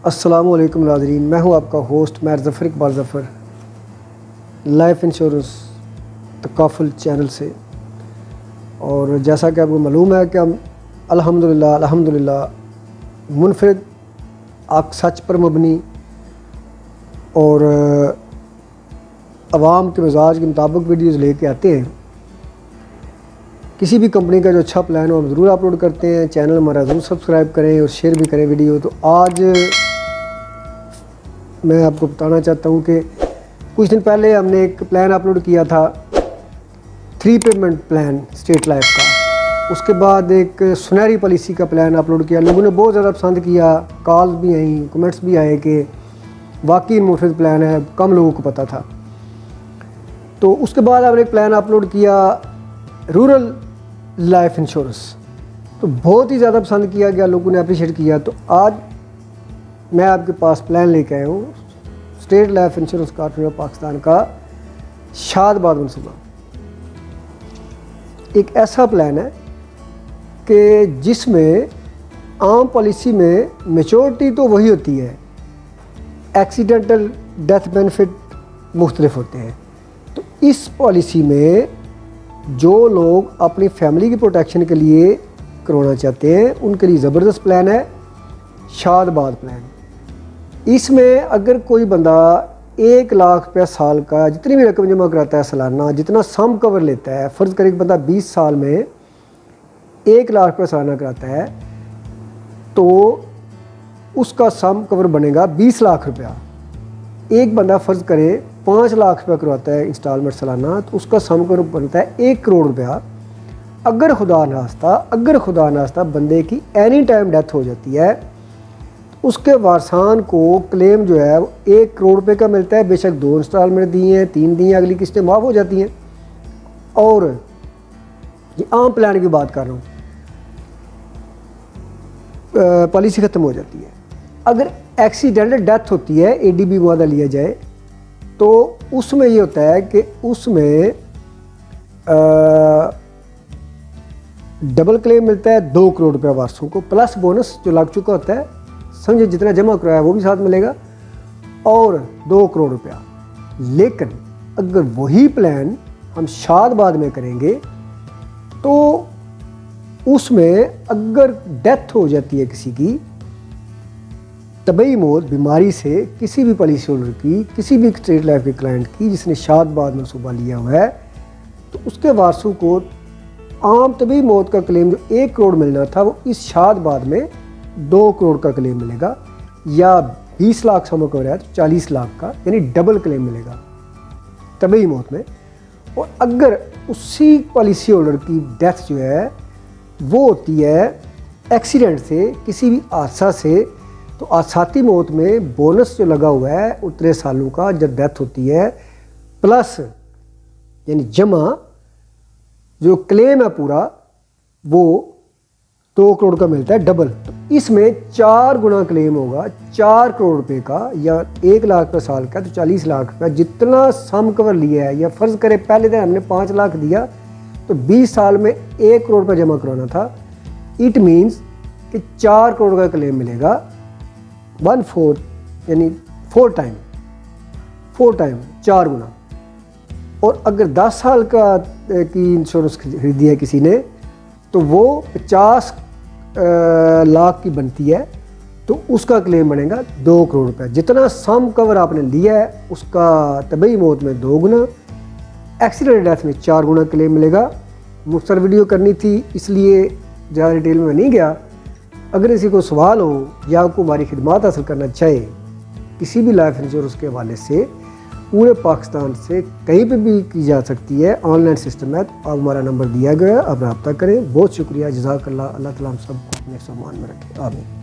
السلام علیکم ناظرین، میں ہوں آپ کا ہوسٹ میر ظفر اقبال ظفر، لائف انشورنس تکافل چینل سے۔ اور جیسا کہ آپ کو معلوم ہے کہ ہم الحمدللہ منفرد سچ پر مبنی اور عوام کے مزاج کے مطابق ویڈیوز لے کے آتے ہیں۔ کسی بھی کمپنی کا جو اچھا پلان ہو ہم ضرور اپلوڈ کرتے ہیں۔ چینل ہمارا ضرور سبسکرائب کریں اور شیئر بھی کریں ویڈیو۔ تو آج میں آپ کو بتانا چاہتا ہوں کہ کچھ دن پہلے ہم نے ایک پلان اپلوڈ کیا تھا 3 پیمنٹ پلان اسٹیٹ لائف کا۔ اس کے بعد ایک سنہری پالیسی کا پلان اپلوڈ کیا، لوگوں نے بہت زیادہ پسند کیا، کالز بھی آئیں، کمنٹس بھی آئے کہ واقعی منفرد پلان ہے، کم لوگوں کو پتہ تھا۔ تو اس کے بعد ہم نے ایک پلان اپلوڈ کیا رورل لائف انشورنس، تو بہت ہی زیادہ پسند کیا گیا، لوگوں نے اپریشیٹ کیا۔ تو آج میں آپ کے پاس پلان لے کے آیا ہوں state life insurance corporation of Pakistan کا شاد باد منصوبہ۔ ایک ایسا پلان ہے کہ جس میں عام پالیسی میں میچورٹی تو وہی ہوتی ہے، ایکسیڈنٹل ڈیتھ بینیفٹ مختلف ہوتے ہیں۔ تو اس پالیسی میں جو لوگ اپنی فیملی کی پروٹیکشن کے لیے کروانا چاہتے ہیں ان کے لیے زبردست پلان ہے شاد باد پلان۔ اس میں اگر کوئی بندہ 1 لاکھ روپیہ سال کا جتنی بھی رقم جمع کراتا ہے سالانہ، جتنا سم کور لیتا ہے، فرض کرے کہ بندہ 20 سال میں 1 لاکھ روپیہ سالانہ کراتا ہے تو اس کا سم کور بنے گا 20 لاکھ روپیہ۔ ایک بندہ فرض کرے 5 لاکھ روپیہ کرواتا ہے انسٹالمنٹ سالانہ تو اس کا سم کور بنتا ہے 1 کروڑ روپیہ۔ اگر خدا نخواستہ بندے کی اینی ٹائم ڈیتھ ہو جاتی ہے اس کے وارثان کو کلیم جو ہے وہ 1 کروڑ روپے کا ملتا ہے، بے شک 2 انسٹالمنٹ دی ہیں، 3 دی ہیں، اگلی قسطیں معاف ہو جاتی ہیں۔ اور یہ عام پلان کی بات کر رہا ہوں، پالیسی ختم ہو جاتی ہے۔ اگر ایکسیڈنٹل ڈیتھ ہوتی ہے، ADB معاہدہ لیا جائے تو اس میں یہ ہوتا ہے کہ اس میں ڈبل کلیم ملتا ہے 2 کروڑ روپیہ وارثوں کو، پلس بونس جو لگ چکا ہوتا ہے، سمجھے جتنا جمع کرایا وہ بھی ساتھ ملے گا، اور 2 کروڑ روپیہ۔ لیکن اگر وہی پلان ہم شاد باد میں کریں گے تو اس میں اگر ڈیتھ ہو جاتی ہے کسی کی، طبعی موت، بیماری سے، کسی بھی پالیسی ہولڈر کی، کسی بھی اسٹیٹ لائف کے کلائنٹ کی جس نے شاد باد منصوبہ لیا ہوا ہے، تو اس کے وارثوں کو عام طبعی موت کا کلیم جو 1 کروڑ ملنا تھا وہ اس شاد باد میں 2 کروڑ کا کلیم ملے گا، یا 20 لاکھ سم کور ہے تو 40 لاکھ کا، یعنی ڈبل کلیم ملے گا طبعی موت میں۔ اور اگر اسی پالیسی ہولڈر کی ڈیتھ جو ہے وہ ہوتی ہے ایکسیڈنٹ سے، کسی بھی حادثہ سے، تو حادثاتی موت میں بونس جو لگا ہوا ہے اتنے سالوں کا جب ڈیتھ ہوتی ہے، پلس یعنی جمع جو کلیم ہے پورا وہ 2 کروڑ کا ملتا ہے ڈبل۔ تو اس میں 4 گنا کلیم ہوگا 4 کروڑ روپے کا، یا 1 لاکھ روپے سال کا تو 40 لاکھ روپے جتنا سم کور لیا ہے۔ یا فرض کرے پہلے دن ہم نے 5 لاکھ دیا تو 20 سال میں 1 کروڑ روپے جمع کرانا تھا، اٹ مینس کہ 4 کروڑ کا کلیم ملے گا 1/4، یعنی 4 ٹائم 4 گنا۔ اور اگر 10 سال کا کی انشورنس خریدی ہے کسی نے تو وہ 50 لاکھ کی بنتی ہے، تو اس کا کلیم بنے گا 2 کروڑ روپے۔ جتنا سم کور آپ نے لیا ہے اس کا طبعی موت میں 2 گنا، ایکسیڈنٹ ڈیتھ میں 4 گنا کلیم ملے گا۔ مختصر ویڈیو کرنی تھی اس لیے زیادہ ڈیٹیل میں نہیں گیا۔ اگر کسی کو سوال ہو یا آپ کو ہماری خدمات حاصل کرنا چاہے کسی بھی لائف انشورنس کے حوالے سے، پورے پاکستان سے کہیں پہ بھی کی جا سکتی ہے، آن لائن سسٹم ہے۔ تو آپ ہمارا نمبر دیا گیا ہے، آپ رابطہ کریں۔ بہت شکریہ، جزاک اللہ، اللہ تعالیٰ ہم سب کو اپنے سامان میں رکھے، آمین۔